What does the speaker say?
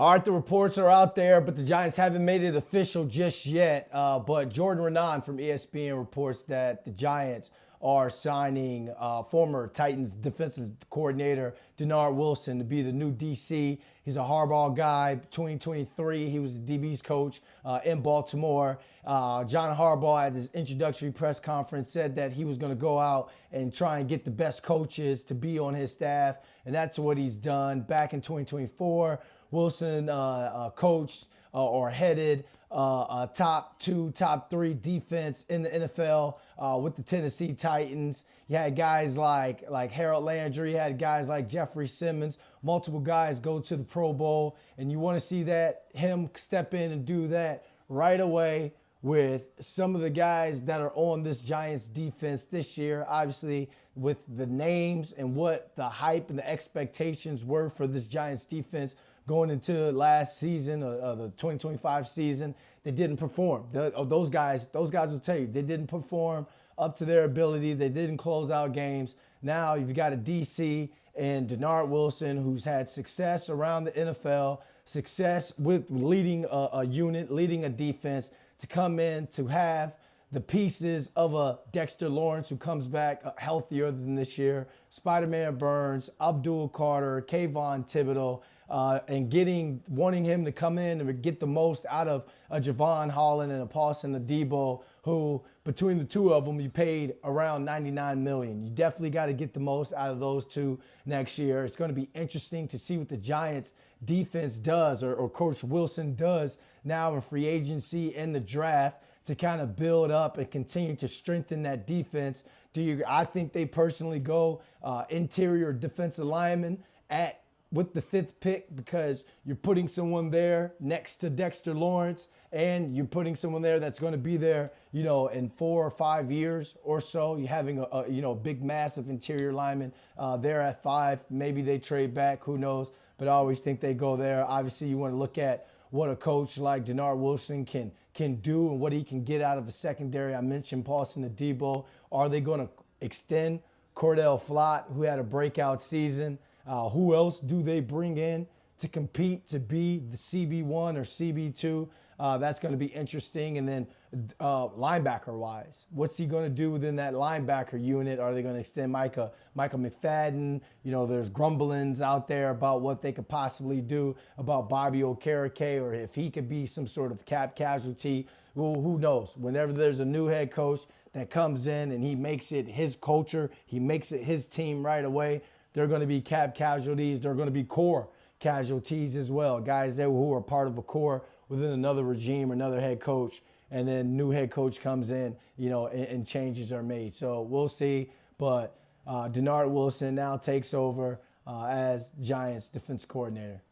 All right, the reports are out there, but the Giants haven't made it official just yet. But Jordan Raanan from ESPN reports that the Giants are signing former Titans defensive coordinator Dennard Wilson to be the new DC. He's a Harbaugh guy. 2023, he was the DB's coach in Baltimore. John Harbaugh at his introductory press conference said that he was going to go out and try and get the best coaches to be on his staff, and that's what he's done. Back in 2024, Wilson coached or headed a top 2, top 3 defense in the NFL with the Tennessee Titans. You had guys like Harold Landry, you had guys like Jeffrey Simmons, multiple guys go to the Pro Bowl, and you want to see that him step in and do that right away with some of the guys that are on this Giants defense this year. Obviously, with the names and what the hype and the expectations were for this Giants defense going into last season, the 2025 season, they didn't perform. Those guys will tell you, they didn't perform up to their ability. They didn't close out games. Now you've got a DC and Dennard Wilson who's had success around the NFL, success with leading a unit, leading a defense, to come in to have the pieces of a Dexter Lawrence who comes back healthier than this year, Spider-Man Burns, Abdul Carter, Kayvon Thibodeau, and wanting him to come in and get the most out of a Javon Holland and a Paulson Adebo, who between the two of them you paid around $99 million. You definitely got to get the most out of those two next year. It's going to be interesting to see what the Giants defense does or Coach Wilson does now in free agency and the draft to kind of build up and continue to strengthen that defense. I think they personally go interior defensive lineman with the 5th pick, because you're putting someone there next to Dexter Lawrence, and you're putting someone there that's going to be there, in 4 or 5 years or so. You're having a big, massive interior lineman there at 5. Maybe they trade back, who knows? But I always think they go there. Obviously, you want to look at what a coach like Dennard Wilson can do and what he can get out of a secondary. I mentioned Paulson Adebo. Are they going to extend Cordell Flott, who had a breakout season? Who else do they bring in to compete to be the CB1 or CB2? That's going to be interesting. And then linebacker-wise, what's he going to do within that linebacker unit? Are they going to extend Michael McFadden? There's grumblings out there about what they could possibly do about Bobby Okereke, or if he could be some sort of cap casualty. Well, who knows? Whenever there's a new head coach that comes in and he makes it his culture, he makes it his team right away, there are going to be cap casualties. There are going to be core casualties as well. Guys who are part of a core within another regime or another head coach, and then new head coach comes in, and changes are made. So we'll see. But Dennard Wilson now takes over as Giants defense coordinator.